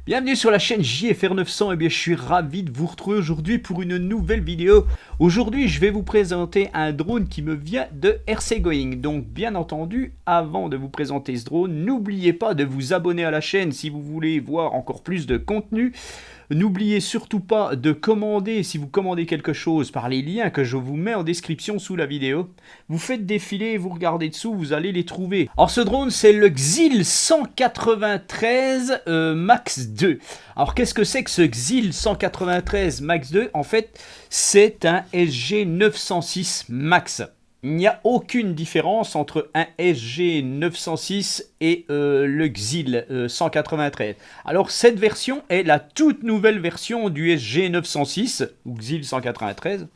Bienvenue sur la chaîne JFR 900, et bien je suis ravi de vous retrouver aujourd'hui pour une nouvelle vidéo. Aujourd'hui je vais vous présenter un drone qui me vient de RC-Going. Donc bien entendu, avant de vous présenter ce drone, n'oubliez pas de vous abonner à la chaîne si vous voulez voir encore plus de contenu. N'oubliez surtout pas de commander si vous commandez quelque chose par les liens que je vous mets en description sous la vidéo. Vous faites défiler, vous regardez dessous, vous allez les trouver. Alors ce drone c'est le Xil 193 Max 2. Alors qu'est-ce que c'est que ce Xil 193 Max 2? En fait c'est un SG 906 Max. Il n'y a aucune différence entre un SG 906 et le Xil 193. Alors cette version est la toute nouvelle version du SG 906 ou Xil 193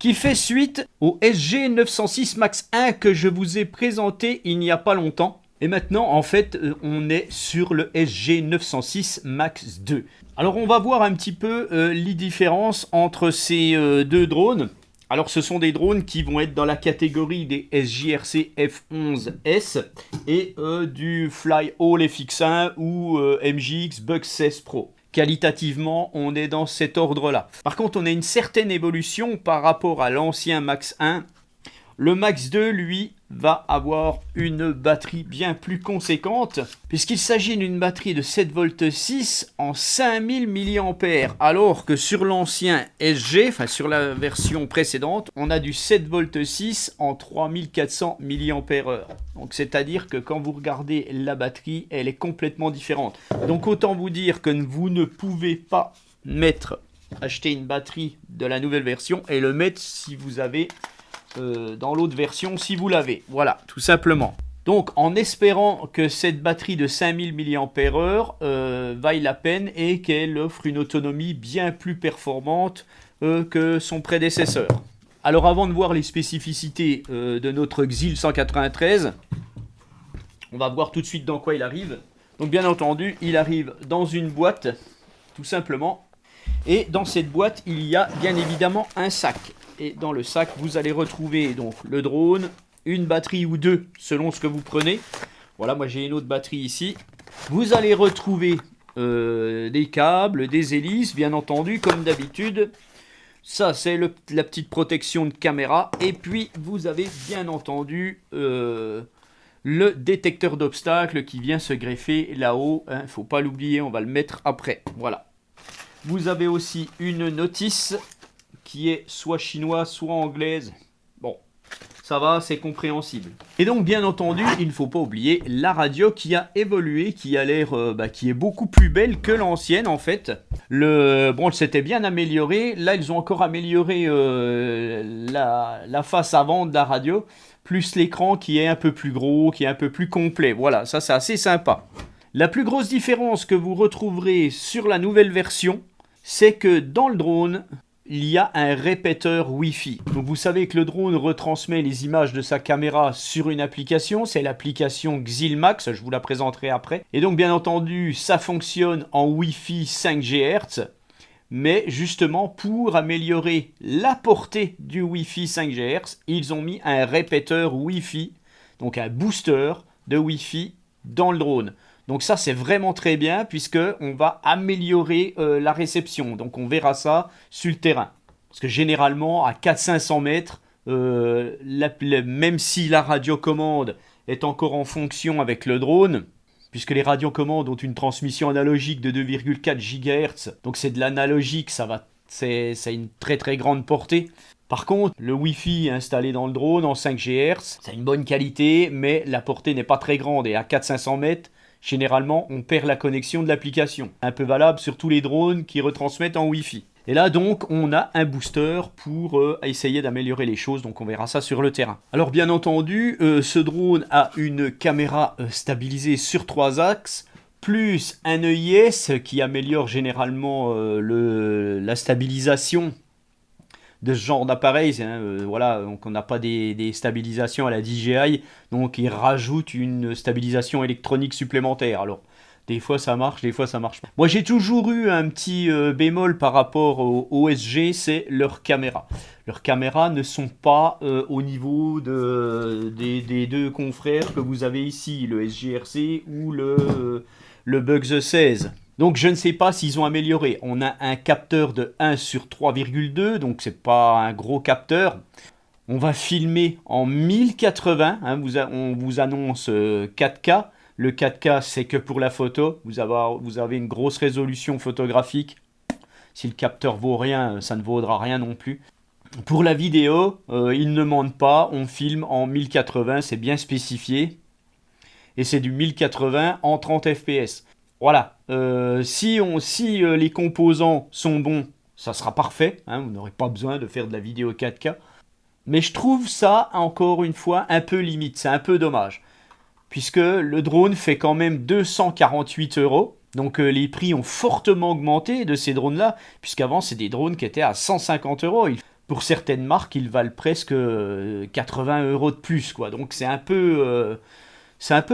qui fait suite au SG 906 Max 1 que je vous ai présenté il n'y a pas longtemps. Et maintenant en fait on est sur le SG 906 Max 2. Alors on va voir un petit peu les différences entre ces deux drones. Alors ce sont des drones qui vont être dans la catégorie des SJRC F11S et du Fly Hall FX1 ou MJX Bug 16 Pro. Qualitativement, on est dans cet ordre-là. Par contre, on a une certaine évolution par rapport à l'ancien Max 1. Le Max 2, lui, va avoir une batterie bien plus conséquente, puisqu'il s'agit d'une batterie de 7,6 V en 5000 mAh, alors que sur l'ancien SG, enfin sur la version précédente, on a du 7,6 V en 3400 mAh. Donc c'est-à-dire que quand vous regardez la batterie, elle est complètement différente. Donc autant vous dire que vous ne pouvez pas acheter une batterie de la nouvelle version et le mettre si vous avez dans l'autre version si vous l'avez. Voilà, tout simplement. Donc en espérant que cette batterie de 5000 mAh vaille la peine et qu'elle offre une autonomie bien plus performante que son prédécesseur. Alors avant de voir les spécificités de notre Xil 193, on va voir tout de suite dans quoi il arrive. Donc bien entendu, il arrive dans une boîte, tout simplement. Et dans cette boîte, il y a bien évidemment un sac. Et dans le sac, vous allez retrouver donc le drone, une batterie ou deux, selon ce que vous prenez. Voilà, moi j'ai une autre batterie ici. Vous allez retrouver des câbles, des hélices, bien entendu, comme d'habitude. Ça, c'est la petite protection de caméra. Et puis, vous avez bien entendu le détecteur d'obstacles qui vient se greffer là-haut. Il ne faut pas l'oublier, on va le mettre après. Voilà. Vous avez aussi une notice qui est soit chinoise, soit anglaise. Bon, ça va, c'est compréhensible. Et donc, bien entendu, il ne faut pas oublier la radio qui a évolué, qui a l'air, qui est beaucoup plus belle que l'ancienne, en fait. Bon, elle s'était bien améliorée. Là, ils ont encore amélioré la face avant de la radio, plus l'écran qui est un peu plus gros, qui est un peu plus complet. Voilà, ça, c'est assez sympa. La plus grosse différence que vous retrouverez sur la nouvelle version, c'est que dans le drone, il y a un répéteur Wi-Fi. Donc vous savez que le drone retransmet les images de sa caméra sur une application. C'est l'application Xilmax, je vous la présenterai après. Et donc bien entendu, ça fonctionne en Wi-Fi 5 GHz. Mais justement, pour améliorer la portée du Wi-Fi 5 GHz, ils ont mis un répéteur Wi-Fi, donc un booster de Wi-Fi dans le drone. Donc ça c'est vraiment très bien puisque on va améliorer la réception. Donc on verra ça sur le terrain. Parce que généralement à 400-500 mètres, même si la radiocommande est encore en fonction avec le drone, puisque les radiocommandes ont une transmission analogique de 2,4 GHz, donc c'est de l'analogique, c'est une très très grande portée. Par contre, le Wi-Fi installé dans le drone en 5 GHz, ça a une bonne qualité, mais la portée n'est pas très grande et à 400-500 mètres, généralement, on perd la connexion de l'application. Un peu valable sur tous les drones qui retransmettent en Wi-Fi. Et là, donc, on a un booster pour essayer d'améliorer les choses. Donc, on verra ça sur le terrain. Alors, bien entendu, ce drone a une caméra stabilisée sur 3 axes, plus un EIS qui améliore généralement la stabilisation de ce genre d'appareil, voilà, donc on n'a pas des stabilisations à la DJI, donc ils rajoutent une stabilisation électronique supplémentaire. Alors, des fois ça marche, des fois ça marche pas. Moi j'ai toujours eu un petit bémol par rapport au OSG, c'est leurs caméras. Leurs caméras ne sont pas au niveau des deux confrères que vous avez ici, le SJRC ou le Bugs 16. Donc je ne sais pas s'ils ont amélioré. On a un capteur de 1 sur 3,2, donc c'est pas un gros capteur. On va filmer en 1080, hein, on vous annonce 4K. Le 4K, c'est que pour la photo. Vous avez une grosse résolution photographique. Si le capteur vaut rien, ça ne vaudra rien non plus. Pour la vidéo, ils ne mentent pas. On filme en 1080, c'est bien spécifié. Et c'est du 1080 en 30 fps. Voilà. Si les composants sont bons, ça sera parfait. Hein, vous n'aurez pas besoin de faire de la vidéo 4K. Mais je trouve ça, encore une fois, un peu limite. C'est un peu dommage. Puisque le drone fait quand même 248 euros. Donc les prix ont fortement augmenté de ces drones-là. Puisqu'avant, c'est des drones qui étaient à 150 euros. Pour certaines marques, ils valent presque 80 euros de plus, quoi. Donc c'est un peu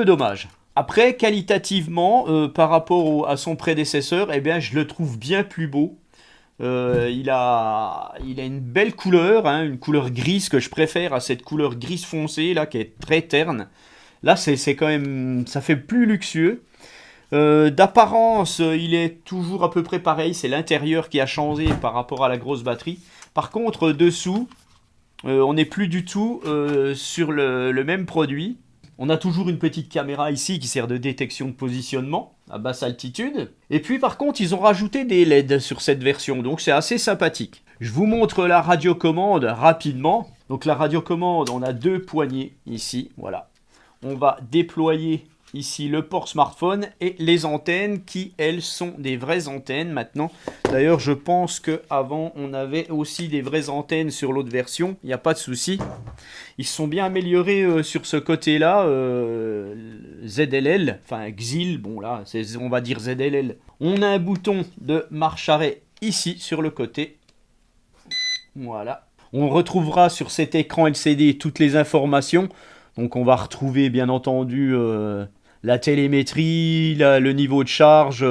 dommage. Après, qualitativement, par rapport à son prédécesseur, eh bien, je le trouve bien plus beau. Il a une belle couleur, hein, une couleur grise que je préfère à cette couleur grise foncée là qui est très terne. Là, c'est quand même, ça fait plus luxueux. D'apparence, il est toujours à peu près pareil. C'est l'intérieur qui a changé par rapport à la grosse batterie. Par contre, dessous, on n'est plus du tout sur le même produit. On a toujours une petite caméra ici qui sert de détection de positionnement à basse altitude. Et puis par contre, ils ont rajouté des LED sur cette version, donc c'est assez sympathique. Je vous montre la radiocommande rapidement. Donc la radiocommande, on a deux poignées ici, voilà. On va déployer ici le port smartphone et les antennes qui, elles, sont des vraies antennes maintenant. D'ailleurs, je pense qu'avant, on avait aussi des vraies antennes sur l'autre version. Il n'y a pas de souci. Ils se sont bien améliorés sur ce côté-là. ZLL, enfin XIL, bon là, on va dire ZLL. On a un bouton de marche arrêt ici sur le côté. Voilà. On retrouvera sur cet écran LCD toutes les informations. Donc on va retrouver bien entendu la télémétrie, le niveau de charge,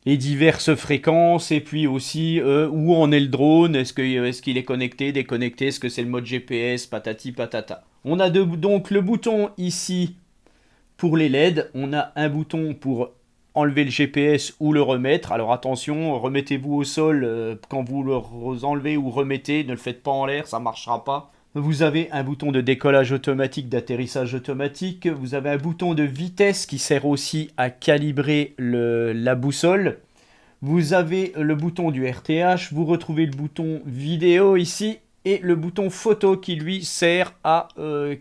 les diverses fréquences, et puis aussi où en est le drone, est-ce qu'il est connecté, déconnecté, est-ce que c'est le mode GPS, patati patata. On a donc le bouton ici pour les LED, on a un bouton pour enlever le GPS ou le remettre. Alors attention, remettez-vous au sol quand vous le enlevez ou remettez, ne le faites pas en l'air, ça ne marchera pas. Vous avez un bouton de décollage automatique, d'atterrissage automatique. Vous avez un bouton de vitesse qui sert aussi à calibrer la boussole. Vous avez le bouton du RTH. Vous retrouvez le bouton vidéo ici. Et le bouton photo qui lui sert à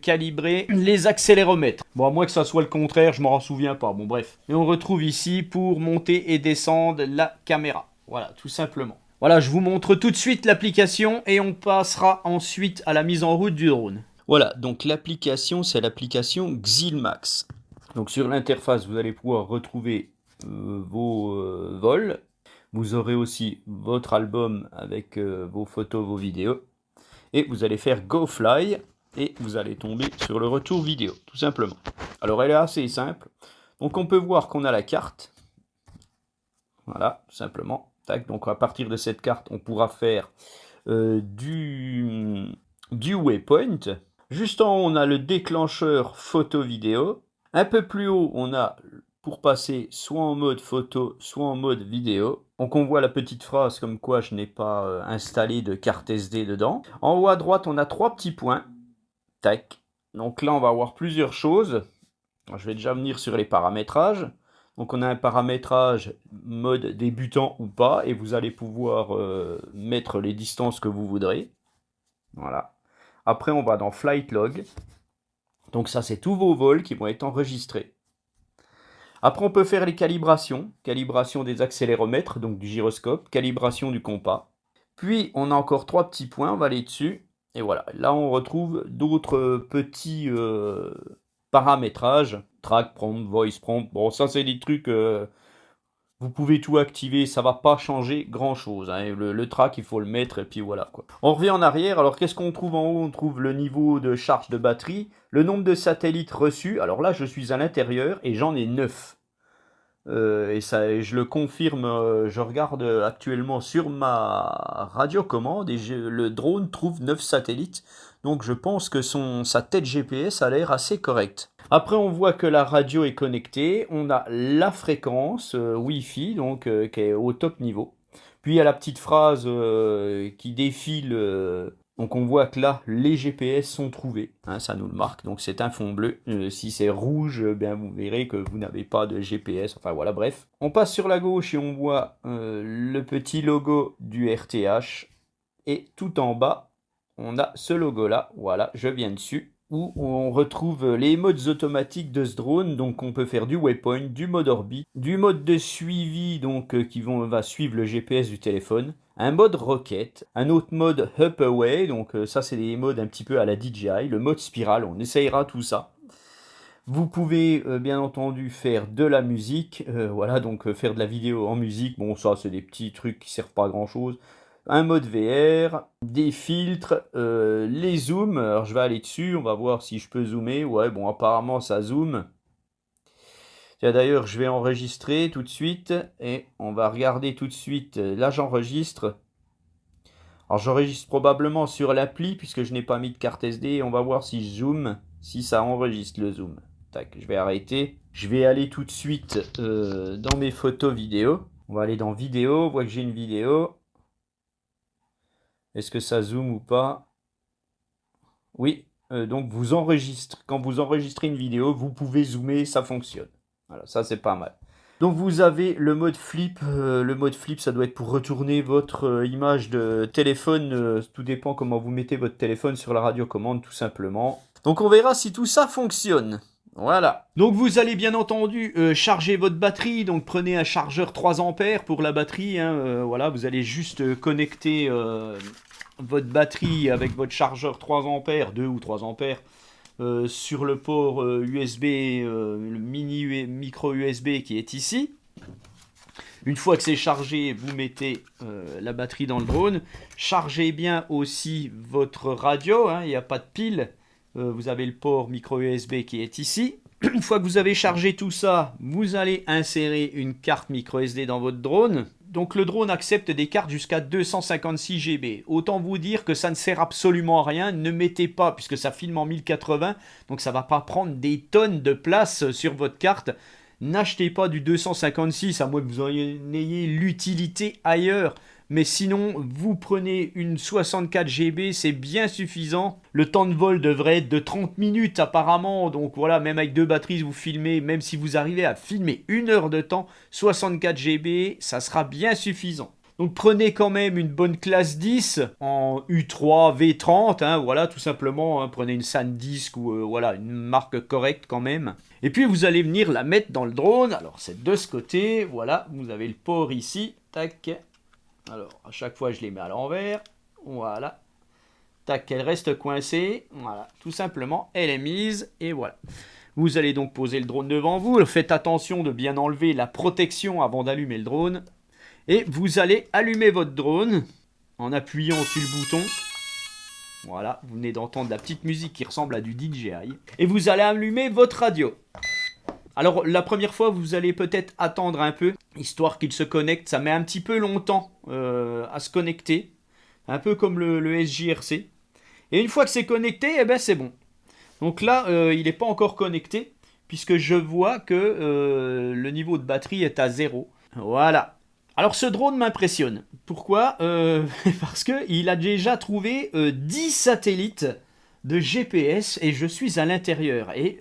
calibrer les accéléromètres. Bon, à moins que ça soit le contraire, je m'en souviens pas. Bon, bref. Et on retrouve ici pour monter et descendre la caméra. Voilà, tout simplement. Voilà, je vous montre tout de suite l'application et on passera ensuite à la mise en route du drone. Voilà, donc l'application, c'est l'application Xilmax. Donc sur l'interface, vous allez pouvoir retrouver vos vols. Vous aurez aussi votre album avec vos photos, vos vidéos. Et vous allez faire Go Fly et vous allez tomber sur le retour vidéo, tout simplement. Alors elle est assez simple. Donc on peut voir qu'on a la carte. Voilà, tout simplement. Tac, donc à partir de cette carte, on pourra faire du waypoint. Juste en haut, on a le déclencheur photo-vidéo. Un peu plus haut, on a pour passer soit en mode photo, soit en mode vidéo. Donc on voit la petite phrase comme quoi je n'ai pas installé de carte SD dedans. En haut à droite, on a trois petits points. Tac. Donc là, on va avoir plusieurs choses. Alors, je vais déjà venir sur les paramétrages. Donc on a un paramétrage mode débutant ou pas, et vous allez pouvoir mettre les distances que vous voudrez. Voilà. Après on va dans Flight Log. Donc ça c'est tous vos vols qui vont être enregistrés. Après on peut faire les calibrations. Calibration des accéléromètres, donc du gyroscope. Calibration du compas. Puis on a encore trois petits points, on va aller dessus. Et voilà, là on retrouve d'autres petits paramétrages. Track prompt, voice prompt. Bon, ça, c'est des trucs. Vous pouvez tout activer, ça va pas changer grand chose. Hein. Le track, il faut le mettre, et puis voilà, quoi. On revient en arrière. Alors, qu'est-ce qu'on trouve en haut? On trouve le niveau de charge de batterie, le nombre de satellites reçus. Alors là, je suis à l'intérieur et j'en ai 9. Et ça, je le confirme, je regarde actuellement sur ma radiocommande et le drone trouve 9 satellites. Donc je pense que sa tête GPS a l'air assez correcte. Après, on voit que la radio est connectée. On a la fréquence Wi-Fi, donc qui est au top niveau. Puis il y a la petite phrase qui défile. Donc on voit que là, les GPS sont trouvés. Hein, ça nous le marque. Donc c'est un fond bleu. Si c'est rouge, bien vous verrez que vous n'avez pas de GPS. Enfin voilà, bref. On passe sur la gauche et on voit le petit logo du RTH. Et tout en bas, on a ce logo-là. Voilà, je viens dessus. Où on retrouve les modes automatiques de ce drone, donc on peut faire du waypoint, du mode orbite, du mode de suivi donc va suivre le GPS du téléphone, un mode rocket, un autre mode up away, donc ça c'est des modes un petit peu à la DJI, le mode spirale, on essayera tout ça. Vous pouvez bien entendu faire de la musique, voilà, donc faire de la vidéo en musique, bon ça c'est des petits trucs qui servent pas à grand chose. Un mode VR, des filtres, les zooms, alors je vais aller dessus, on va voir si je peux zoomer, ouais bon apparemment ça zoome. Tiens d'ailleurs je vais enregistrer tout de suite, et on va regarder tout de suite, là j'enregistre. Alors j'enregistre probablement sur l'appli puisque je n'ai pas mis de carte SD, on va voir si je zoome, si ça enregistre le zoom. Tac, je vais arrêter. Je vais aller tout de suite dans mes photos vidéo. On va aller dans vidéo, on voit que j'ai une vidéo. Est-ce que ça zoome ou pas? Oui, donc vous enregistrez. Quand vous enregistrez une vidéo, vous pouvez zoomer, ça fonctionne. Voilà, ça c'est pas mal. Donc vous avez le mode flip. Le mode flip, ça doit être pour retourner votre image de téléphone. Tout dépend comment vous mettez votre téléphone sur la radiocommande, tout simplement. Donc on verra si tout ça fonctionne. Voilà. Donc vous allez bien entendu charger votre batterie. Donc prenez un chargeur 3 ampères pour la batterie. Hein, voilà, vous allez juste connecter votre batterie avec votre chargeur 3 ampères, 2 ou 3 ampères, sur le port USB, le micro USB qui est ici. Une fois que c'est chargé, vous mettez la batterie dans le drone. Chargez bien aussi votre radio, hein, il n'y a pas de pile. Vous avez le port micro USB qui est ici. Une fois que vous avez chargé tout ça, vous allez insérer une carte micro SD dans votre drone. Donc le drone accepte des cartes jusqu'à 256 GB. Autant vous dire que ça ne sert absolument à rien. Ne mettez pas, puisque ça filme en 1080, donc ça ne va pas prendre des tonnes de place sur votre carte. N'achetez pas du 256, à moins que vous en ayez l'utilité ailleurs. Mais sinon, vous prenez une 64 GB, c'est bien suffisant. Le temps de vol devrait être de 30 minutes apparemment. Donc voilà, même avec 2 batteries, vous filmez, même si vous arrivez à filmer 1 heure de temps, 64 GB, ça sera bien suffisant. Donc prenez quand même une bonne classe 10 en U3 V30, hein, voilà, tout simplement, hein, prenez une SanDisk ou voilà, une marque correcte quand même. Et puis vous allez venir la mettre dans le drone, alors c'est de ce côté, voilà, vous avez le port ici, tac. Alors, à chaque fois, je les mets à l'envers. Voilà. Tac, elle reste coincée. Voilà, tout simplement, elle est mise. Et voilà. Vous allez donc poser le drone devant vous. Faites attention de bien enlever la protection avant d'allumer le drone. Et vous allez allumer votre drone en appuyant sur le bouton. Voilà, vous venez d'entendre la petite musique qui ressemble à du DJI. Et vous allez allumer votre radio. Alors la première fois vous allez peut-être attendre un peu, histoire qu'il se connecte, ça met un petit peu longtemps à se connecter, un peu comme le SJRC. Et une fois que c'est connecté, eh ben c'est bon. Donc là il n'est pas encore connecté, puisque je vois que le niveau de batterie est à 0. Voilà. Alors ce drone m'impressionne. Pourquoi parce qu'il a déjà trouvé 10 satellites de GPS et je suis à l'intérieur et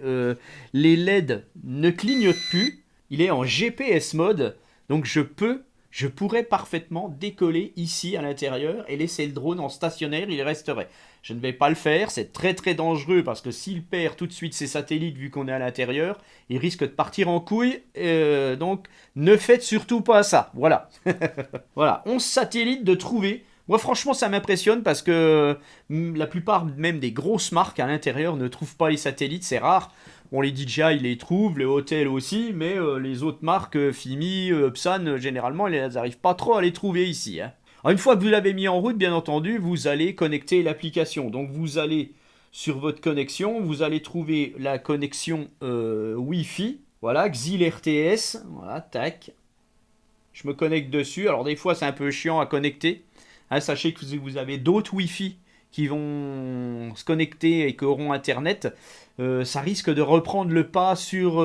les LED ne clignotent plus, il est en GPS mode, donc je pourrais parfaitement décoller ici à l'intérieur et laisser le drone en stationnaire, il resterait. Je ne vais pas le faire, c'est très très dangereux parce que s'il perd tout de suite ses satellites vu qu'on est à l'intérieur, il risque de partir en couille, donc ne faites surtout pas ça, voilà. Voilà, 11 satellites de trouver. Moi franchement ça m'impressionne parce que la plupart même des grosses marques à l'intérieur ne trouvent pas les satellites, c'est rare. Bon les DJI les trouvent, les hôtels aussi, mais les autres marques, Fimi, Psan, généralement elles n'arrivent pas trop à les trouver ici. Hein. Alors, une fois que vous l'avez mis en route, bien entendu, vous allez connecter l'application. Donc vous allez sur votre connexion, vous allez trouver la connexion Wi-Fi, voilà, Xil RTS, voilà, tac. Je me connecte dessus, alors des fois c'est un peu chiant à connecter. Hein, sachez que vous avez d'autres Wi-Fi qui vont se connecter et qui auront internet, ça risque de reprendre le pas sur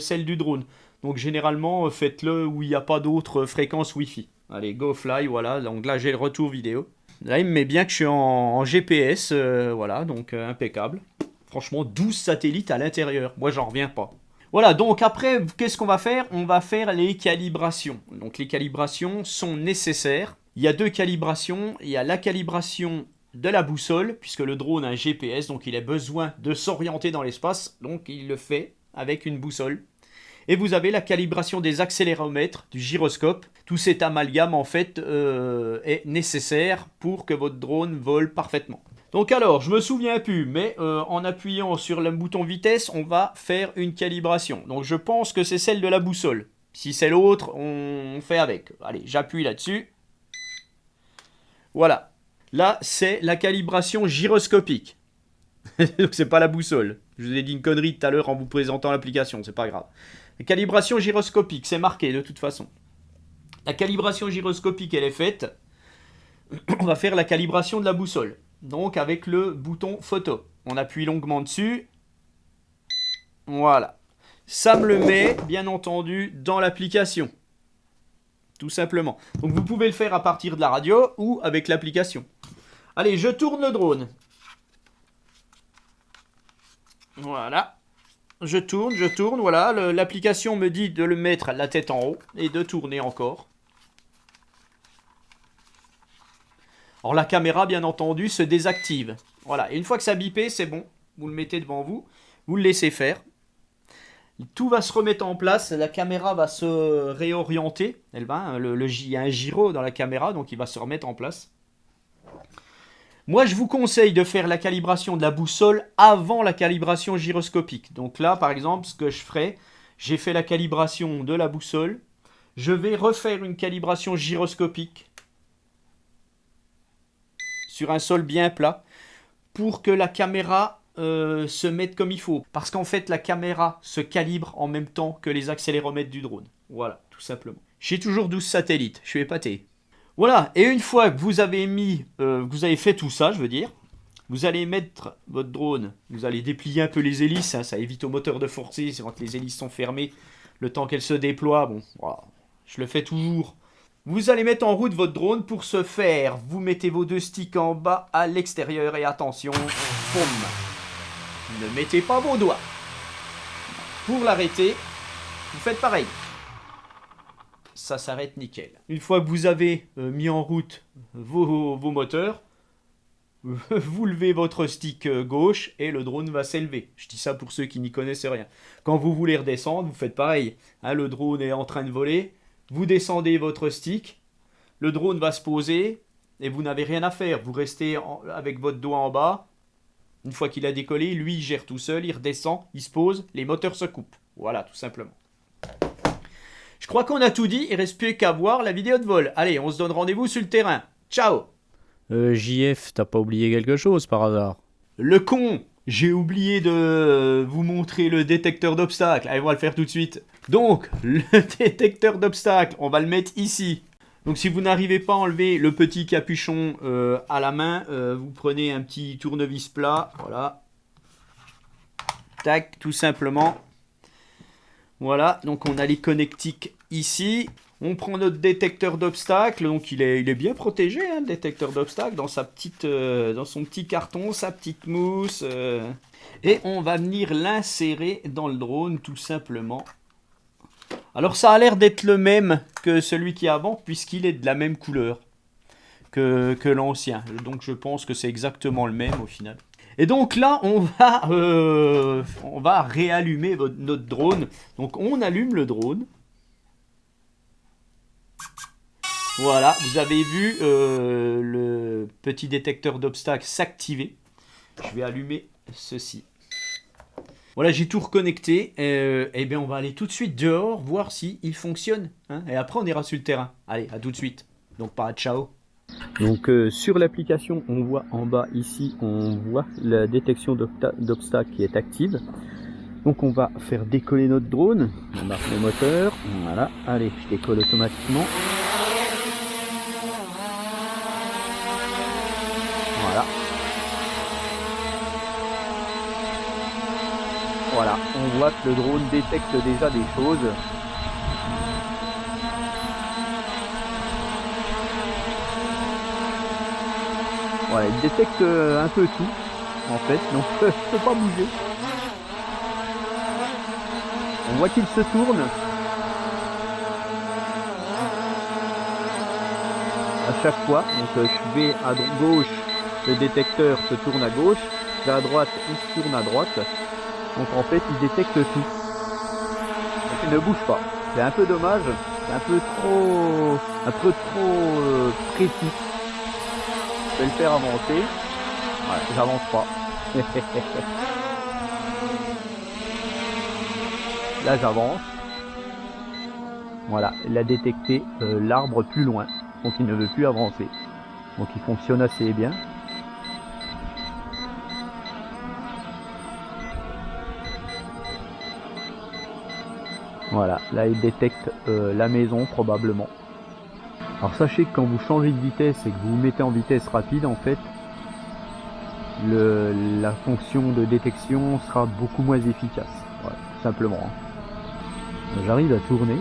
celle du drone. Donc généralement, faites-le où il n'y a pas d'autres fréquences Wi-Fi. Allez, go fly, voilà, donc là j'ai le retour vidéo. Là il me met bien que je suis en GPS, voilà, donc impeccable. Franchement, 12 satellites à l'intérieur, moi j'en reviens pas. Voilà, donc après, qu'est-ce qu'on va faire? On va faire les calibrations. Donc les calibrations sont nécessaires. Il y a 2 calibrations. Il y a la calibration de la boussole, puisque le drone a un GPS, donc il a besoin de s'orienter dans l'espace. Donc il le fait avec une boussole. Et vous avez la calibration des accéléromètres, du gyroscope. Tout cet amalgame, en fait, est nécessaire pour que votre drone vole parfaitement. Donc alors, je me souviens plus, mais en appuyant sur le bouton vitesse, on va faire une calibration. Donc je pense que c'est celle de la boussole. Si c'est l'autre, on fait avec. Allez, j'appuie là-dessus. Voilà. Là, c'est la calibration gyroscopique. Donc c'est pas la boussole. Je vous ai dit une connerie tout à l'heure en vous présentant l'application, c'est pas grave. La calibration gyroscopique, c'est marqué de toute façon. La calibration gyroscopique, elle est faite. On va faire la calibration de la boussole. Donc avec le bouton photo. On appuie longuement dessus. Voilà. Ça me le met, bien entendu, dans l'application. Tout simplement. Donc vous pouvez le faire à partir de la radio ou avec l'application. Allez, je tourne le drone. Voilà. Je tourne, voilà. L'application me dit de le mettre la tête en haut et de tourner encore. Alors la caméra, bien entendu, se désactive. Voilà, et une fois que ça a bipé, c'est bon. Vous le mettez devant vous, vous le laissez faire. Tout va se remettre en place, la caméra va se réorienter. Il y a un gyro dans la caméra, donc il va se remettre en place. Moi, je vous conseille de faire la calibration de la boussole avant la calibration gyroscopique. Donc là, par exemple, ce que je ferai, j'ai fait la calibration de la boussole. Je vais refaire une calibration gyroscopique sur un sol bien plat pour que la caméra se mette comme il faut. Parce qu'en fait, la caméra se calibre en même temps que les accéléromètres du drone. Voilà, tout simplement. J'ai toujours 12 satellites, je suis épaté. Voilà, et une fois que vous avez vous avez fait tout ça, je veux dire, vous allez mettre votre drone, vous allez déplier un peu les hélices, hein, ça évite au moteur de forcer, c'est quand les hélices sont fermées, le temps qu'elles se déploient, bon, voilà, je le fais toujours. Vous allez mettre en route votre drone. Pour ce faire, vous mettez vos 2 sticks en bas à l'extérieur et attention, boum. Ne mettez pas vos doigts. Pour l'arrêter, vous faites pareil. Ça s'arrête nickel. Une fois que vous avez mis en route vos moteurs, vous levez votre stick gauche et le drone va s'élever. Je dis ça pour ceux qui n'y connaissent rien. Quand vous voulez redescendre, vous faites pareil. Hein, le drone est en train de voler. Vous descendez votre stick, le drone va se poser et vous n'avez rien à faire. Vous restez avec votre doigt en bas. Une fois qu'il a décollé, lui il gère tout seul, il redescend, il se pose, les moteurs se coupent. Voilà, tout simplement. Je crois qu'on a tout dit, il ne reste plus qu'à voir la vidéo de vol. Allez, on se donne rendez-vous sur le terrain. Ciao! JF, t'as pas oublié quelque chose par hasard? Le con! J'ai oublié de vous montrer le détecteur d'obstacles. Allez, on va le faire tout de suite. Donc, le détecteur d'obstacles, on va le mettre ici. Donc, si vous n'arrivez pas à enlever le petit capuchon à la main, vous prenez un petit tournevis plat. Voilà. Tac, tout simplement. Voilà, donc on a les connectiques ici. On prend notre détecteur d'obstacles, donc il est bien protégé, hein, le détecteur d'obstacles, dans son petit carton, sa petite mousse. Et on va venir l'insérer dans le drone, tout simplement. Alors ça a l'air d'être le même que celui qui est avant, puisqu'il est de la même couleur que l'ancien. Donc je pense que c'est exactement le même au final. Et donc là, on va réallumer notre drone. Donc on allume le drone. Voilà, vous avez vu le petit détecteur d'obstacles s'activer. Je vais allumer ceci. Voilà, j'ai tout reconnecté. Et bien, on va aller tout de suite dehors, voir s'il fonctionne. Hein, et après, on ira sur le terrain. Allez, à tout de suite. Donc, pas à ciao. Donc, sur l'application, on voit en bas ici, on voit la détection d'obstacles qui est active. Donc, on va faire décoller notre drone. On marque le moteur. Voilà, allez, je décolle automatiquement. Voilà, Voilà, on voit que le drone détecte déjà des choses. Voilà, il détecte un peu tout, en fait, donc je peux pas bouger. On voit qu'il se tourne. À chaque fois, donc je vais à gauche, le détecteur se tourne à gauche, je vais à droite, il se tourne à droite. Donc en fait, il détecte tout. Donc il ne bouge pas. C'est un peu dommage, c'est un peu trop précis. Je vais le faire avancer. Voilà, j'avance pas. Là j'avance. Voilà, il a détecté l'arbre plus loin. Donc il ne veut plus avancer. Donc il fonctionne assez bien. Voilà, là il détecte la maison probablement. Alors sachez que quand vous changez de vitesse et que vous vous mettez en vitesse rapide, en fait, la fonction de détection sera beaucoup moins efficace. Voilà, tout simplement. J'arrive à tourner,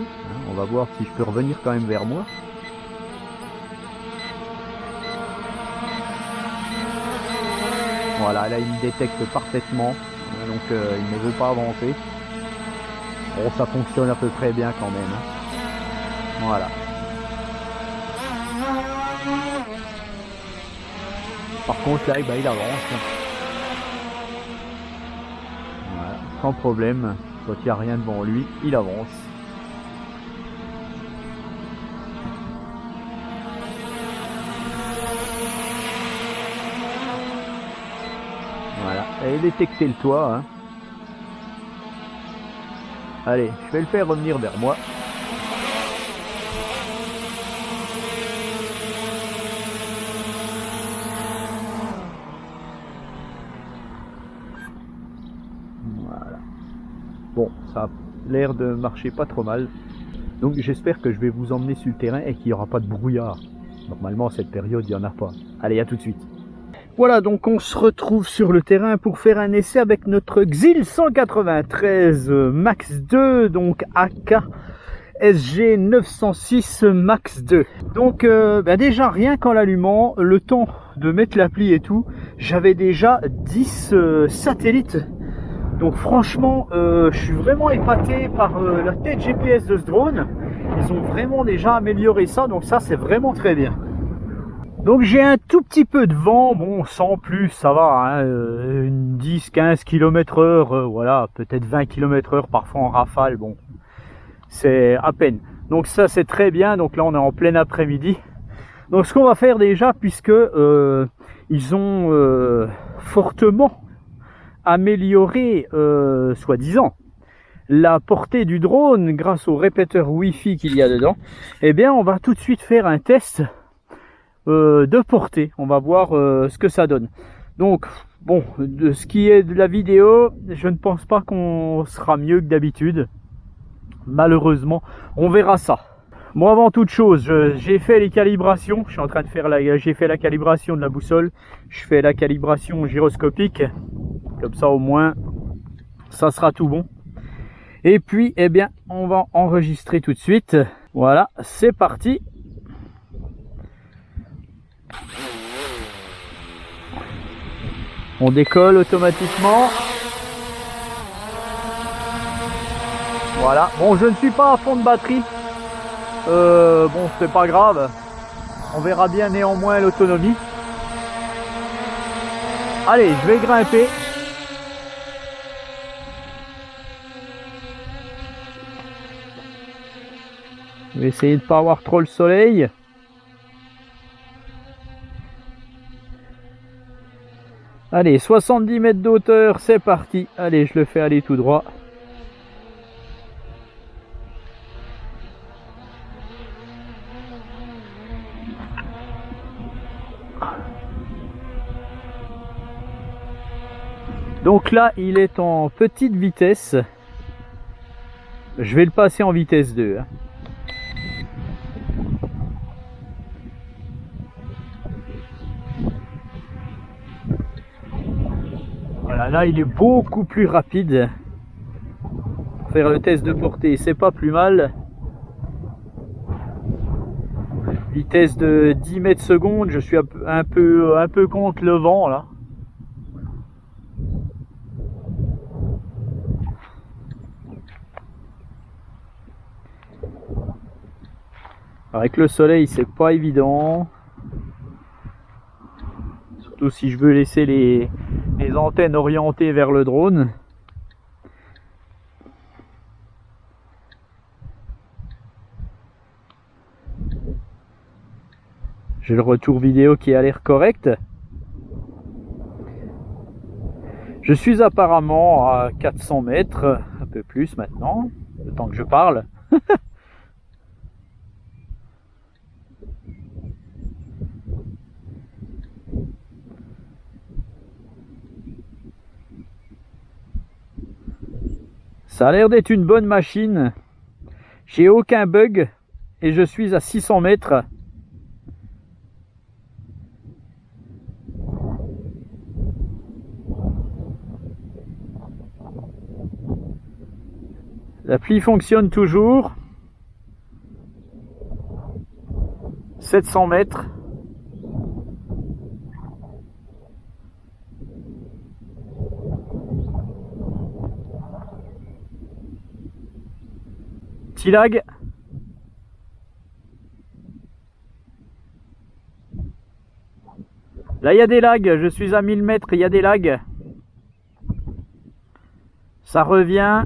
on va voir si je peux revenir quand même vers moi. Voilà, là il me détecte parfaitement, donc il ne veut pas avancer. Bon, ça fonctionne à peu près bien quand même. Voilà. Par contre là, il avance. Voilà, sans problème. Quand il n'y a rien devant lui, il avance. Voilà, et détecter le toit. Allez, je vais le faire revenir vers moi. Voilà. Bon, ça a l'air de marcher pas trop mal. Donc j'espère que je vais vous emmener sur le terrain et qu'il n'y aura pas de brouillard. Normalement, à cette période, il n'y en a pas. Allez, à tout de suite. Voilà, donc on se retrouve sur le terrain pour faire un essai avec notre Xil 193 Max 2, donc AK SG 906 Max 2. Donc déjà rien qu'en l'allumant, le temps de mettre l'appli et tout, j'avais déjà 10 satellites. Donc franchement, je suis vraiment épaté par la tête GPS de ce drone. Ils ont vraiment déjà amélioré ça, donc ça c'est vraiment très bien. Donc j'ai un tout petit peu de vent, bon sans plus, ça va, 10-15 km/h, voilà, peut-être 20 km/h parfois en rafale, bon, c'est à peine. Donc ça c'est très bien, donc là on est en plein après-midi. Donc ce qu'on va faire déjà, puisque ils ont fortement amélioré, soi-disant, la portée du drone grâce au répéteur Wi-Fi qu'il y a dedans, eh bien on va tout de suite faire un test de portée. On va voir ce que ça donne. Donc bon, de ce qui est de la vidéo, je ne pense pas qu'on sera mieux que d'habitude, malheureusement. On verra ça. Bon, avant toute chose, j'ai fait les calibrations. Je suis en train de faire j'ai fait la calibration de la boussole. Je fais la calibration gyroscopique, comme ça au moins ça sera tout bon. Et puis eh bien on va enregistrer tout de suite. Voilà, c'est parti. On décolle automatiquement. Voilà. Bon, je ne suis pas à fond de batterie. Bon, c'est pas grave. On verra bien néanmoins l'autonomie. Allez, je vais grimper. Je vais essayer de ne pas avoir trop le soleil. Allez, 70 mètres de hauteur, c'est parti. Allez, je le fais aller tout droit. Donc là, il est en petite vitesse. Je vais le passer en vitesse 2. Voilà, là il est beaucoup plus rapide. faire le test de portée, c'est pas plus mal. Vitesse de 10 mètres secondes, je suis un peu contre le vent là. Avec le soleil, c'est pas évident. Surtout si je veux laisser les antennes orientées vers le drone. J'ai le retour vidéo qui a l'air correct. Je suis apparemment à 400 mètres, un peu plus maintenant, le temps que je parle. Ça a l'air d'être une bonne machine. J'ai aucun bug et je suis à 600 mètres. L'appli fonctionne toujours. 700 mètres. Petit lag. Là, il y a des lags. Je suis à 1000 mètres. Il y a des lags. Ça revient.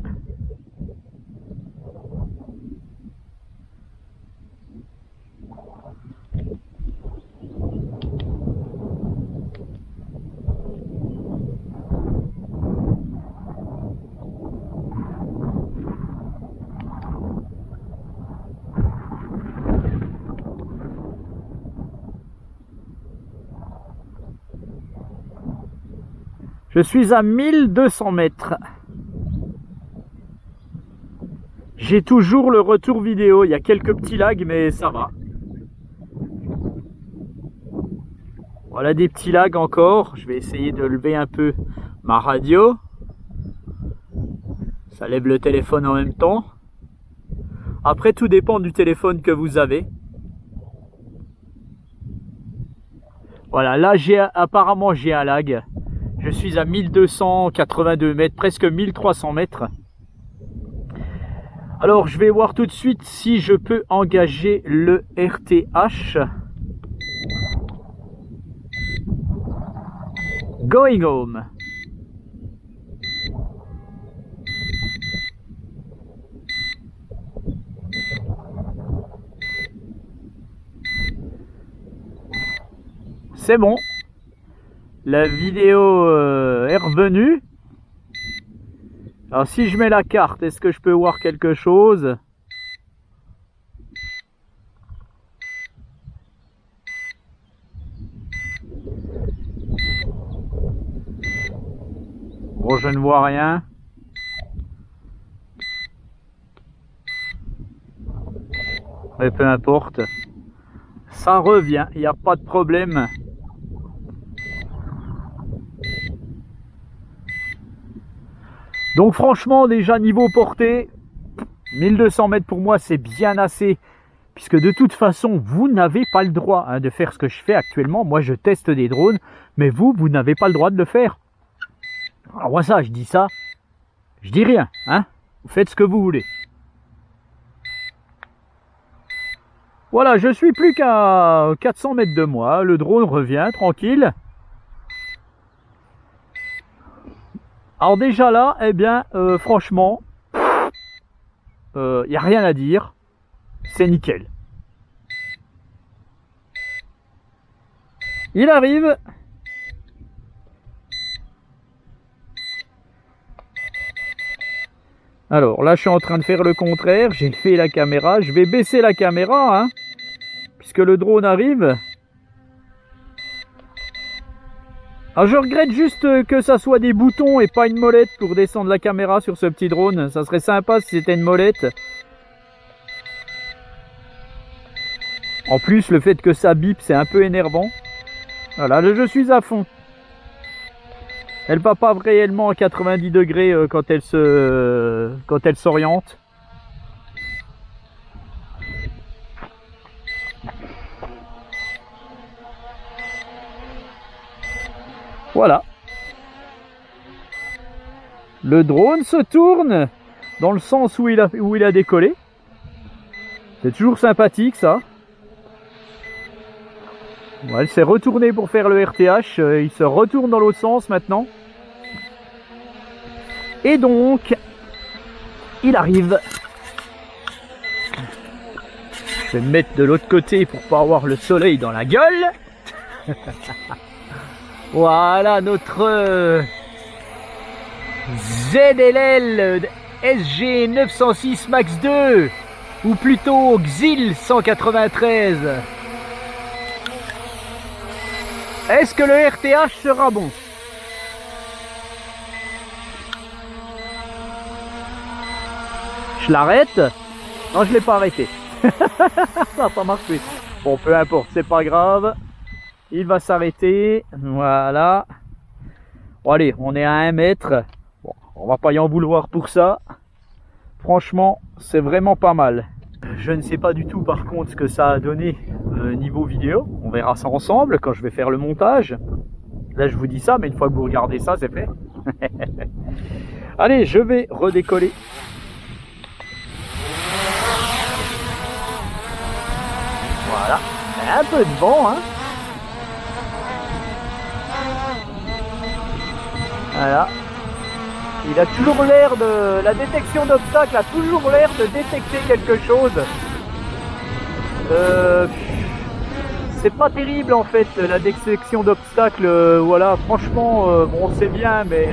Je suis à 1200 mètres. J'ai toujours le retour vidéo. Il y a quelques petits lags, mais ça va. Voilà des petits lags encore. Je vais essayer de lever un peu ma radio. Ça lève le téléphone en même temps. Après, tout dépend du téléphone que vous avez. Voilà, là apparemment j'ai un lag. Je suis à 1282 mètres, presque 1300 mètres. Alors je vais voir tout de suite si je peux engager le RTH. Going home. C'est bon. La vidéo est revenue. Alors si je mets la carte, est-ce que je peux voir quelque chose? Bon, je ne vois rien. Mais peu importe. Ça revient, il n'y a pas de problème. Donc franchement, déjà niveau portée, 1200 mètres pour moi c'est bien assez. Puisque de toute façon, vous n'avez pas le droit de faire ce que je fais actuellement. Moi je teste des drones, mais vous n'avez pas le droit de le faire. Alors moi ça, je dis rien. Hein, vous faites ce que vous voulez. Voilà, je suis plus qu'à 400 mètres de moi. Le drone revient tranquille. Alors déjà là, eh bien, franchement, il n'y a rien à dire. C'est nickel. Il arrive. Alors là, je suis en train de faire le contraire. J'ai fait la caméra. Je vais baisser la caméra, hein, puisque le drone arrive. Alors je regrette juste que ça soit des boutons et pas une molette pour descendre la caméra sur ce petit drone. Ça serait sympa si c'était une molette. En plus, le fait que ça bip, c'est un peu énervant. Voilà, je suis à fond. Elle va pas réellement à 90 degrés quand elle s'oriente. Voilà. Le drone se tourne dans le sens où il a décollé. C'est toujours sympathique ça. Ouais, elle s'est retournée pour faire le RTH. Il se retourne dans l'autre sens maintenant. Et donc, il arrive. Je vais me mettre de l'autre côté pour pas avoir le soleil dans la gueule. Voilà notre ZLL SG 906 Max 2, ou plutôt XIL 193. Est-ce que le RTH sera bon? Je l'arrête? Non, je l'ai pas arrêté. Ça n'a pas marché. Bon, peu importe, c'est pas grave. Il va s'arrêter. Voilà. Bon, allez, on est à 1 mètre. Bon, on va pas y en vouloir pour ça. Franchement, c'est vraiment pas mal. Je ne sais pas du tout par contre ce que ça a donné niveau vidéo. On verra ça ensemble quand je vais faire le montage. Là, je vous dis ça, mais une fois que vous regardez ça, c'est fait. Allez, je vais redécoller. Voilà. Un peu de vent, hein. Voilà. Il a toujours l'air de... La détection d'obstacles a toujours l'air de détecter quelque chose. C'est pas terrible en fait, la détection d'obstacles. Voilà, franchement, bon, c'est bien, mais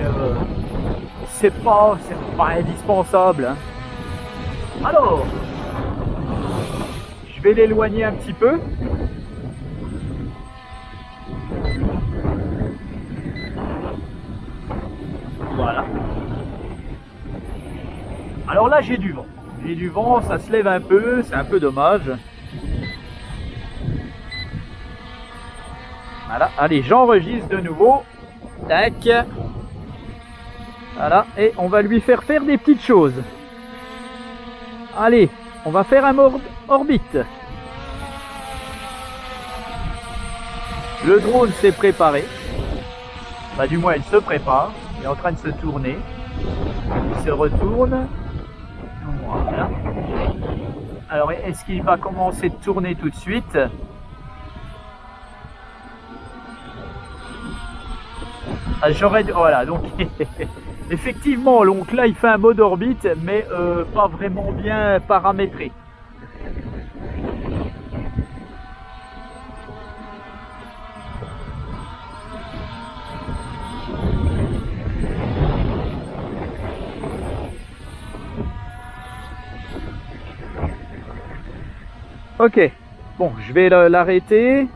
c'est pas indispensable. Hein. Alors, je vais l'éloigner un petit peu. Voilà. Alors là, j'ai du vent. J'ai du vent, ça se lève un peu, c'est un peu dommage. Voilà, allez, j'enregistre de nouveau. Tac. Voilà, et on va lui faire des petites choses. Allez, on va faire un mode orbite. Le drone s'est préparé. Bah, du moins, il se prépare. Il est en train de se tourner. Il se retourne. Voilà. Alors, est-ce qu'il va commencer de tourner tout de suite? Ah, voilà, donc effectivement, donc là il fait un mode orbite, mais pas vraiment bien paramétré. Ok, bon, je vais l'arrêter.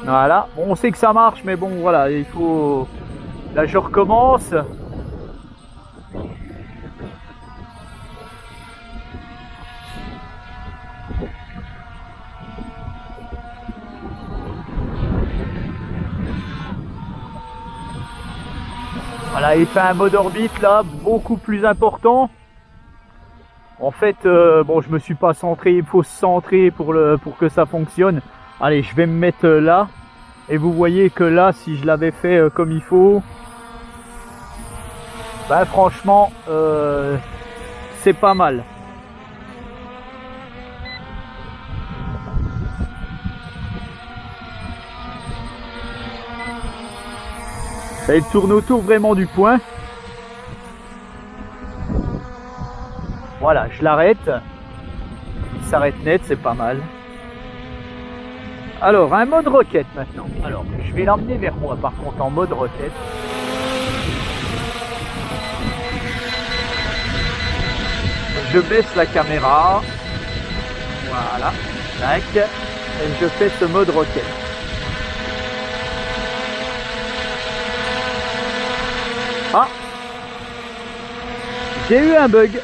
Voilà, bon, on sait que ça marche, mais bon, voilà, il faut... Là, je recommence. Voilà, il fait un mode orbite, là, beaucoup plus important. En fait, bon, je me suis pas centré, il faut se centrer pour que ça fonctionne. Allez, je vais me mettre là. Et vous voyez que là, si je l'avais fait comme il faut, ben franchement, c'est pas mal. Ça, il tourne autour vraiment du point. Voilà, je l'arrête. Il s'arrête net, c'est pas mal. Alors, un mode roquette maintenant. Alors, je vais l'emmener vers moi par contre en mode roquette. Je baisse la caméra. Voilà. Tac. Et je fais ce mode roquette. Ah! J'ai eu un bug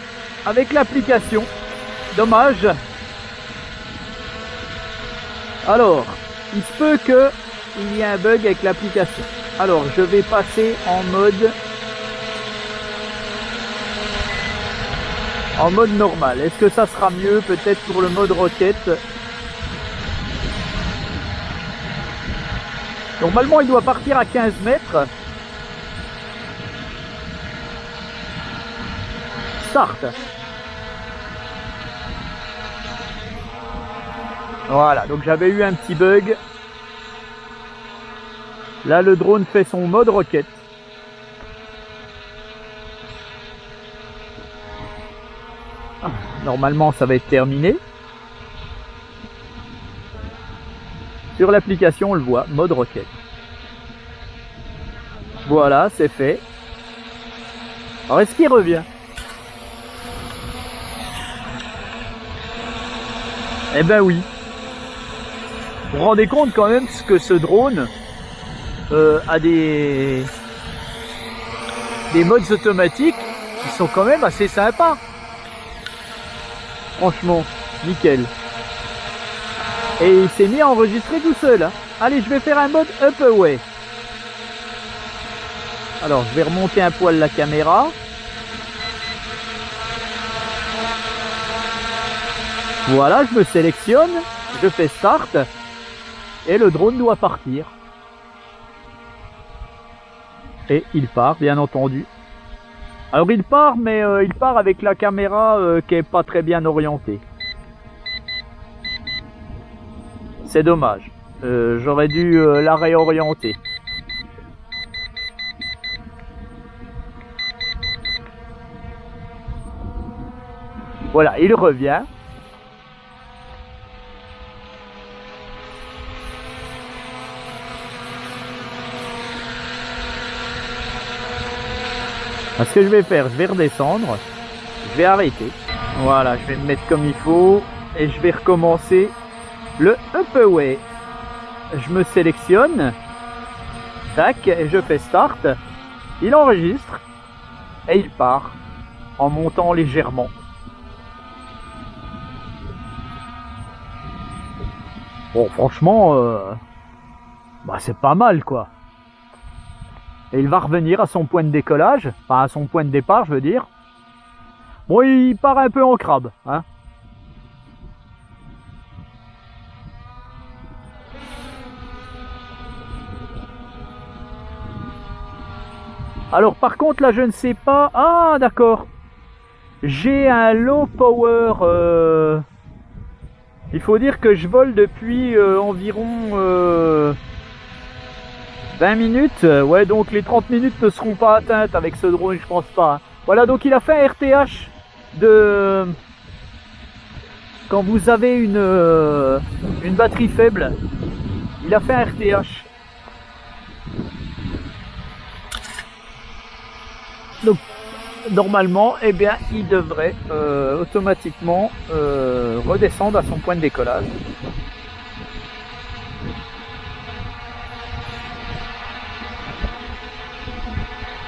avec l'application. Dommage. Alors, il se peut qu'il y ait un bug avec l'application. Alors je vais passer en mode normal. Est-ce que ça sera mieux peut-être pour le mode roquette? Normalement il doit partir à 15 mètres. Start. Voilà, donc j'avais eu un petit bug. Là le drone fait son mode roquette. Normalement ça va être terminé. Sur l'application on le voit, mode roquette. Voilà, c'est fait. Alors est-ce qu'il revient? Eh ben oui. Vous vous rendez compte quand même que ce drone a des modes automatiques qui sont quand même assez sympas. Franchement, nickel. Et il s'est mis à enregistrer tout seul. Hein. Allez, je vais faire un mode up away. Alors, je vais remonter un poil la caméra. Voilà, je me sélectionne, je fais start et le drone doit partir. Et il part, bien entendu. Alors il part, mais il part avec la caméra qui est pas très bien orientée. C'est dommage. J'aurais dû la réorienter. Voilà, il revient. Ce que je vais faire, je vais redescendre, je vais arrêter. Voilà, je vais me mettre comme il faut et je vais recommencer le up away. Je me sélectionne, tac, et je fais start. Il enregistre et il part en montant légèrement. Bon, franchement, c'est pas mal quoi. Et il va revenir à son point de décollage, enfin à son point de départ je veux dire. Bon, il part un peu en crabe, hein. Alors par contre là je ne sais pas. Ah d'accord. J'ai un low power. Il faut dire que je vole depuis environ 20 minutes, ouais, donc les 30 minutes ne seront pas atteintes avec ce drone, je pense pas. Voilà, donc il a fait un RTH de... Quand vous avez une batterie faible, il a fait un RTH. Donc, normalement, eh bien, il devrait automatiquement redescendre à son point de décollage.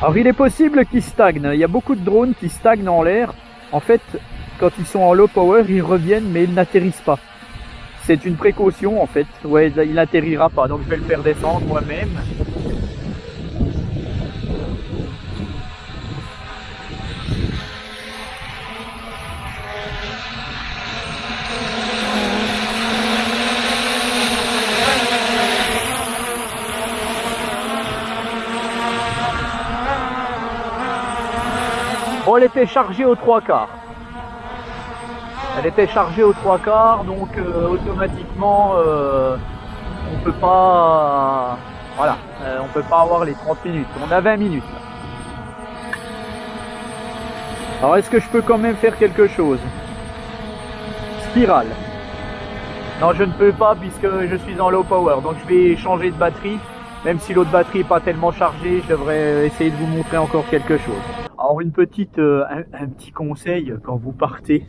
Alors il est possible qu'il stagne, il y a beaucoup de drones qui stagnent en l'air. En fait, quand ils sont en low power, ils reviennent mais ils n'atterrissent pas. C'est une précaution en fait, ouais, il n'atterrira pas, donc je vais le faire descendre moi-même. Bon, elle était chargée aux 3/4. Elle était chargée aux 3/4, donc automatiquement on peut pas, voilà, on peut pas avoir les 30 minutes. On a 20 minutes. Alors est-ce que je peux quand même faire quelque chose? Spirale. Non, je ne peux pas puisque je suis en low power, donc je vais changer de batterie. Même si l'autre batterie n'est pas tellement chargée, je devrais essayer de vous montrer encore quelque chose. Alors une petite, un petit conseil quand vous partez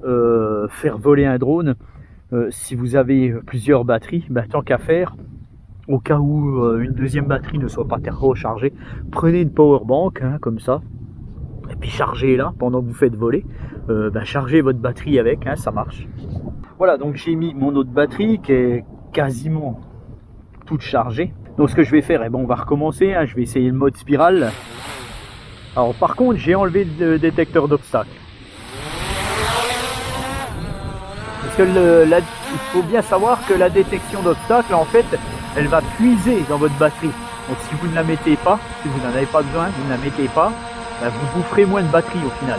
faire voler un drone, si vous avez plusieurs batteries, tant qu'à faire, au cas où une deuxième batterie ne soit pas rechargée, prenez une power bank hein, comme ça, et puis chargez-la pendant que vous faites voler. Chargez votre batterie avec, hein, ça marche. Voilà, donc j'ai mis mon autre batterie qui est quasiment toutes chargées. Donc ce que je vais faire, on va recommencer, hein. Je vais essayer le mode spirale. Alors par contre, j'ai enlevé le détecteur d'obstacles. Parce que il faut bien savoir que la détection d'obstacles, en fait, elle va puiser dans votre batterie. Donc si vous ne la mettez pas, si vous n'en avez pas besoin, vous ne la mettez pas, ben, vous boufferez moins de batterie au final.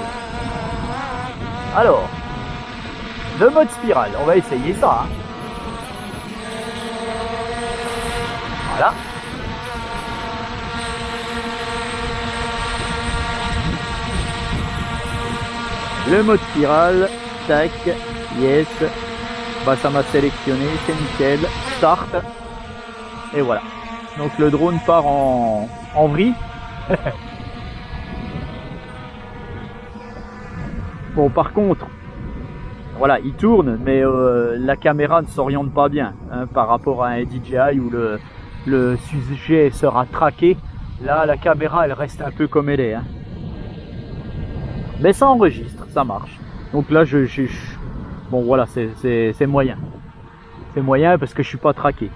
Alors, le mode spirale, on va essayer ça. Hein. Voilà. Le mode spirale, tac, yes, bah ça m'a sélectionné, c'est nickel, start, et voilà. Donc le drone part en vrille. Bon par contre, voilà, il tourne, mais la caméra ne s'oriente pas bien hein, par rapport à un DJI où le sujet sera traqué. Là, la caméra, elle reste un peu comme elle est. Hein. Mais ça enregistre, ça marche. Donc là, bon voilà, c'est moyen. C'est moyen parce que je suis pas traqué.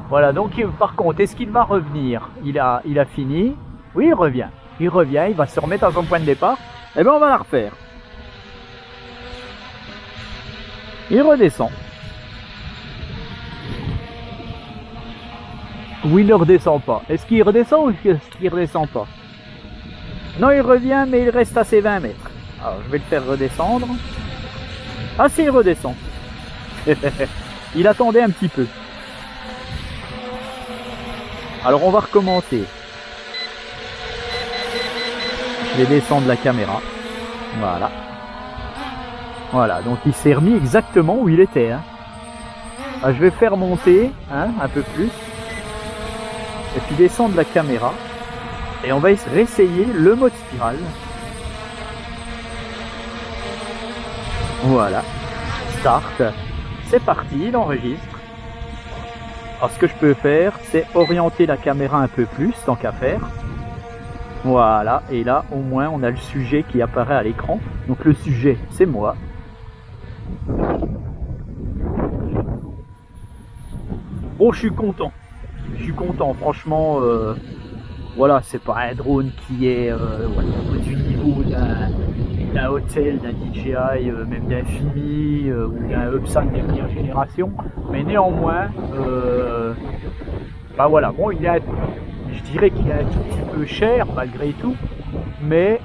Voilà, donc par contre, est-ce qu'il va revenir? Il a fini. Oui, il revient. Il revient, il va se remettre à son point de départ. Et bien, on va la refaire. Il redescend. Ou il ne redescend pas. Est-ce qu'il redescend ou est-ce qu'il ne redescend pas? Non, il revient, mais il reste à ses 20 mètres. Alors, je vais le faire redescendre. Ah, si, il redescend. Il attendait un petit peu. Alors, on va recommencer. Je vais descendre la caméra. Voilà. Voilà, donc il s'est remis exactement où il était. Hein. Alors, je vais faire monter hein, un peu plus. Et puis descendre la caméra. Et on va réessayer le mode spirale. Voilà. Start. C'est parti, il enregistre. Alors ce que je peux faire, c'est orienter la caméra un peu plus, tant qu'à faire. Voilà, et là au moins on a le sujet qui apparaît à l'écran. Donc le sujet, c'est moi. Oh, je suis content. Je suis content, franchement. Voilà, c'est pas un drone qui est du niveau d'un hôtel, d'un DJI, même d'un Fimi ou d'un Upsan dernière génération. Mais néanmoins, bah voilà, bon, je dirais qu'il est un tout petit peu cher malgré tout. Mais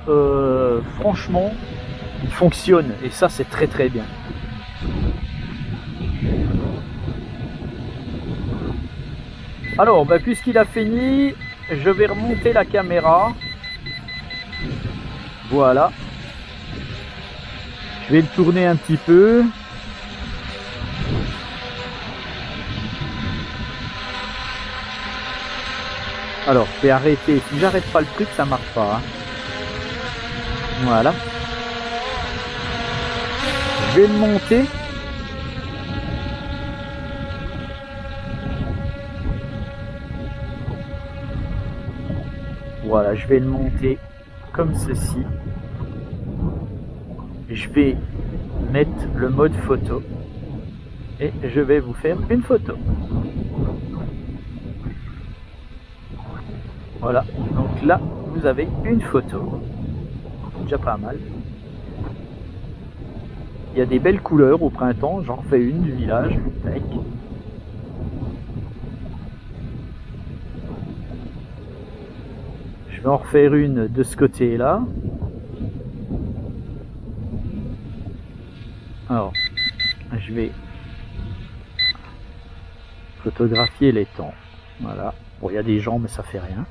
franchement, il fonctionne et ça, c'est très très bien. Alors, bah, puisqu'il a fini, je vais remonter la caméra. Voilà. Je vais le tourner un petit peu. Alors, je vais arrêter. Si j'arrête pas le truc, ça marche pas. Hein. Voilà. Je vais le monter. Voilà, je vais le monter comme ceci. Je vais mettre le mode photo et je vais vous faire une photo. Voilà, donc là vous avez une photo. Déjà pas mal. Il y a des belles couleurs au printemps, j'en refais une du village. Tac. Je vais en refaire une de ce côté-là. Alors, je vais photographier les temps. Voilà. Bon, il y a des gens, mais ça fait rien.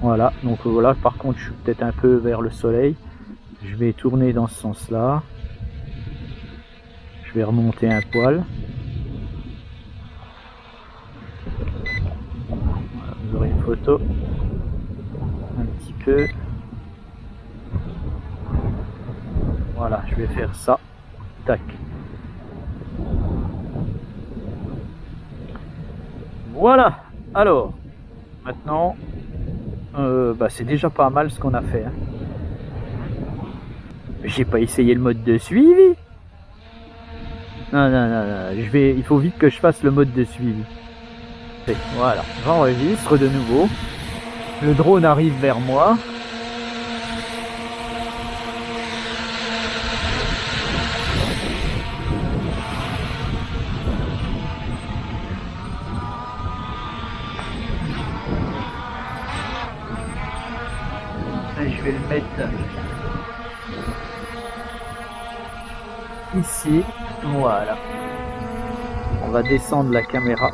Voilà. Donc voilà. Par contre, je suis peut-être un peu vers le soleil. Je vais tourner dans ce sens-là. Je vais remonter un poil. Voilà, vous aurez une photo. Un petit peu. Voilà, je vais faire ça. Tac. Voilà. Alors, maintenant, c'est déjà pas mal ce qu'on a fait. Hein. J'ai pas essayé le mode de suivi. Non, non, non, non. Il faut vite que je fasse le mode de suivi. Voilà, j'enregistre de nouveau. Le drone arrive vers moi. Et je vais le mettre ici. Voilà. On va descendre la caméra.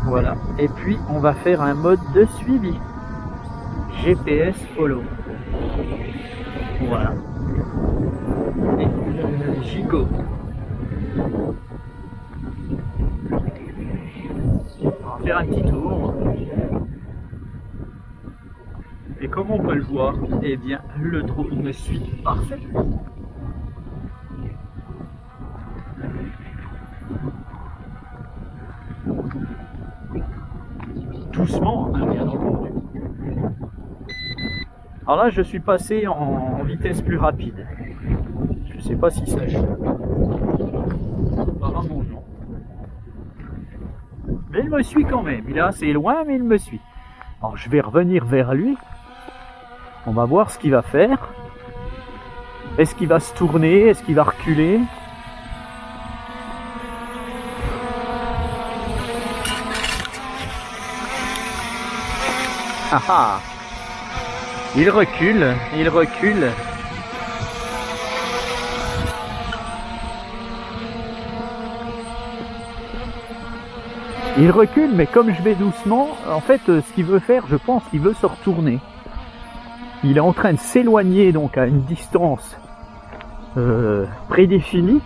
Voilà. Et puis on va faire un mode de suivi. GPS follow. Voilà. Et le gigot. On va faire un petit tour. Et comme on peut le voir, eh bien le drone me suit parfaitement. Doucement, hein, bien entendu. Alors là, je suis passé en vitesse plus rapide. Je sais pas si ça joue. Apparemment non. Mais il me suit quand même. Il est assez loin, mais il me suit. Alors je vais revenir vers lui. On va voir ce qu'il va faire. Est-ce qu'il va se tourner? Est-ce qu'il va reculer? Ah ah! Il recule, il recule. Il recule, mais comme je vais doucement, en fait, ce qu'il veut faire, je pense qu'il veut se retourner. Il est en train de s'éloigner, donc à une distance prédéfinie,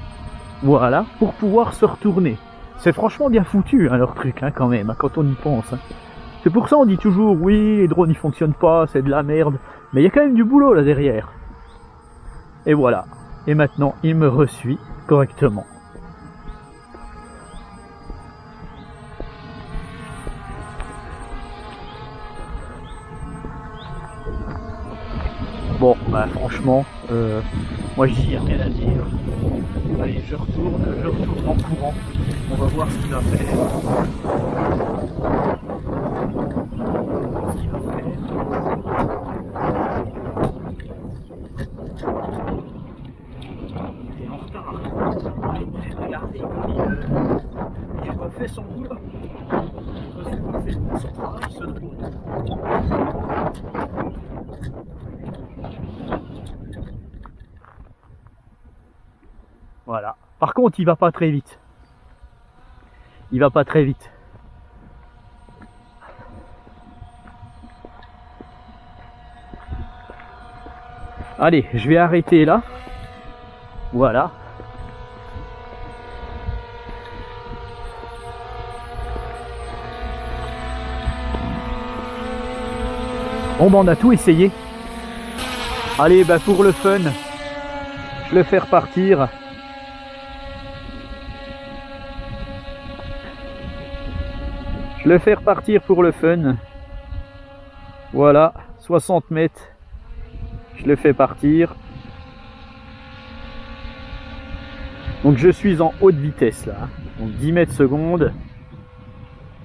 voilà, pour pouvoir se retourner. C'est franchement bien foutu, hein, leur truc, hein, quand même, quand on y pense. Hein. C'est pour ça on dit toujours, oui, les drones ils fonctionnent pas, c'est de la merde. Mais il y a quand même du boulot là derrière. Et voilà. Et maintenant, il me resuit correctement. Bon, bah franchement, moi j'y ai rien à dire. Allez, je retourne en courant. On va voir ce qu'il va faire. Il est en retard. Regardez, il refait son boulot. Il refait son travail, ce drone. Voilà. Par contre, il va pas très vite. Il va pas très vite. Allez, je vais arrêter là. Voilà. Bon, ben on a tout essayé. Allez, bah pour le fun, je le fais repartir. Je le fais repartir pour le fun. Voilà, 60 mètres. Je le fais partir. Donc je suis en haute vitesse là. Donc 10 mètres secondes.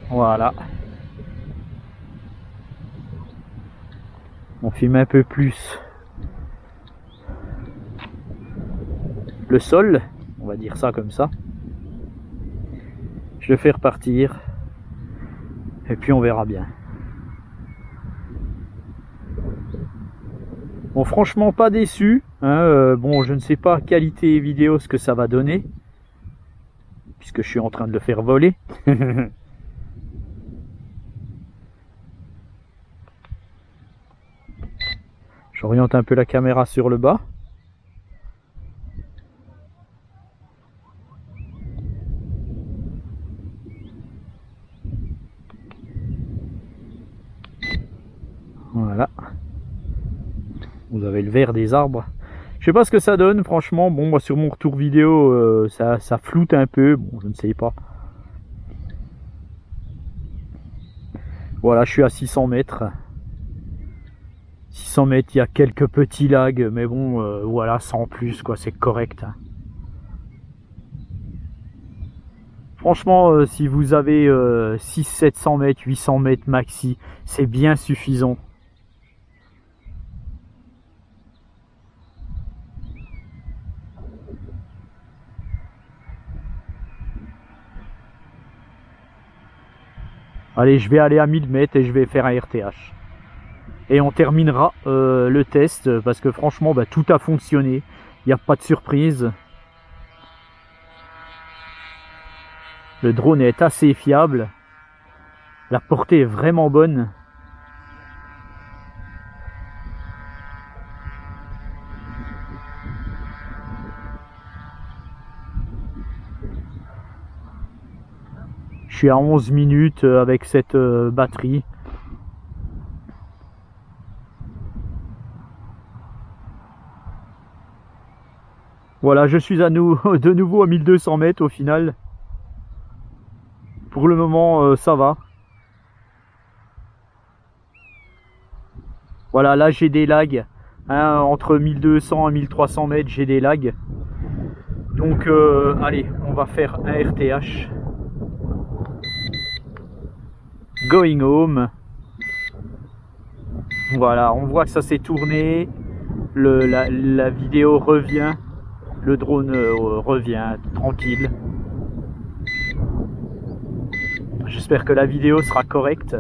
Voilà. On filme un peu plus le sol. On va dire ça comme ça. Je le fais repartir. Et puis on verra bien. Bon, franchement pas déçu. Hein, bon, je ne sais pas qualité vidéo ce que ça va donner. Puisque je suis en train de le faire voler. J'oriente un peu la caméra sur le bas. Voilà. Vous avez le vert des arbres. Je sais pas ce que ça donne, franchement. Bon, moi sur mon retour vidéo, ça floute un peu. Bon, je ne sais pas. Voilà, je suis à 600 mètres. 600 mètres, il y a quelques petits lags, mais bon, voilà, sans plus, quoi, c'est correct. Hein. Franchement, si vous avez 600-700 mètres, 800 mètres maxi, c'est bien suffisant. Allez, je vais aller à 1000 mètres et je vais faire un RTH. Et on terminera le test parce que franchement, bah, tout a fonctionné. Il n'y a pas de surprise. Le drone est assez fiable. La portée est vraiment bonne. Je suis à 11 minutes avec cette batterie. Voilà, je suis de nouveau à 1200 mètres au final. Pour le moment, ça va. Voilà, là j'ai des lags. Hein, entre 1200 et 1300 mètres, j'ai des lags. Donc, allez, on va faire un RTH. Going home. Voilà, on voit que ça s'est tourné. La vidéo revient. Le drone revient tranquille. J'espère que la vidéo sera correcte.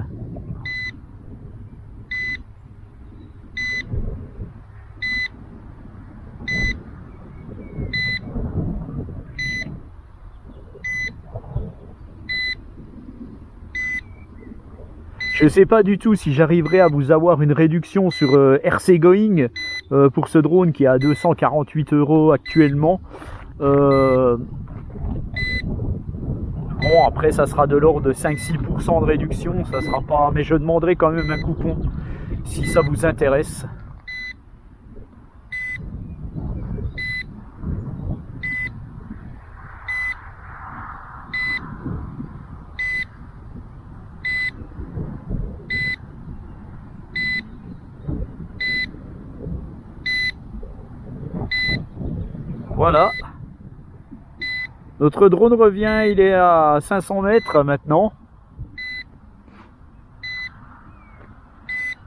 Je ne sais pas du tout si j'arriverai à vous avoir une réduction sur RCGoing pour ce drone qui est à 248 € actuellement. Bon, après ça sera de l'ordre de 5-6% de réduction, ça sera pas, mais je demanderai quand même un coupon si ça vous intéresse. Voilà. Notre drone revient, il est à 500 mètres maintenant.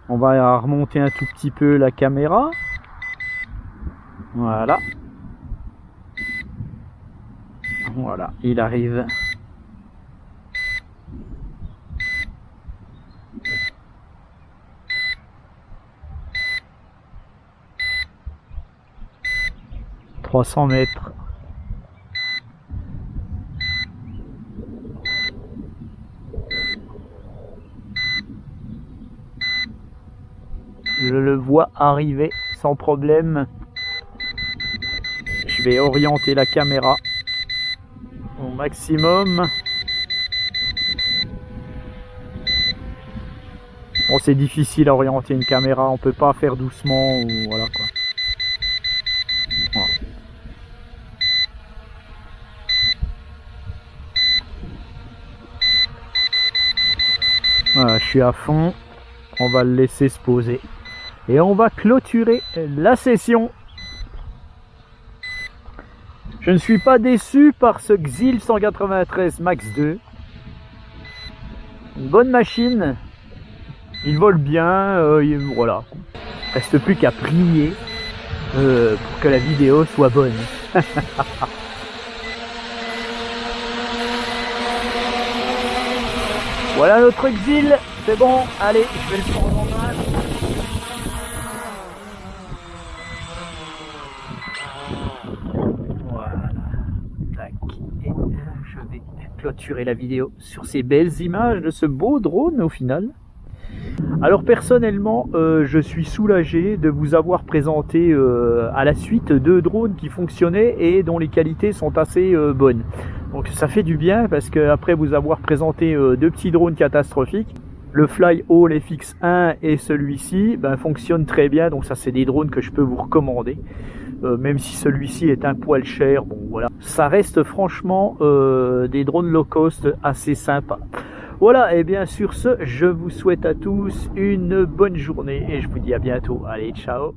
On va remonter un tout petit peu la caméra. Voilà. Voilà, il arrive. « 300 mètres. » Je le vois arriver sans problème. Je vais orienter la caméra au maximum. Bon, c'est difficile à orienter une caméra, on peut pas faire doucement ou voilà quoi. Voilà. Voilà, je suis à fond. On va le laisser se poser. Et on va clôturer la session. Je ne suis pas déçu par ce Xil 193 Max 2. Une bonne machine. Il vole bien. Voilà. Reste plus qu'à prier pour que la vidéo soit bonne. Voilà notre Xil. C'est bon. Allez, je vais le prendre en main. Je vais clôturer la vidéo sur ces belles images de ce beau drone au final. Alors personnellement, je suis soulagé de vous avoir présenté à la suite 2 drones qui fonctionnaient et dont les qualités sont assez bonnes. Donc ça fait du bien parce qu'après vous avoir présenté 2 petits drones catastrophiques, le Fly Hall FX1 et celui-ci fonctionnent très bien. Donc ça c'est des drones que je peux vous recommander. Même si celui-ci est un poil cher, bon voilà, ça reste franchement des drones low cost assez sympas. Voilà, et bien sur ce, je vous souhaite à tous une bonne journée et je vous dis à bientôt. Allez, ciao!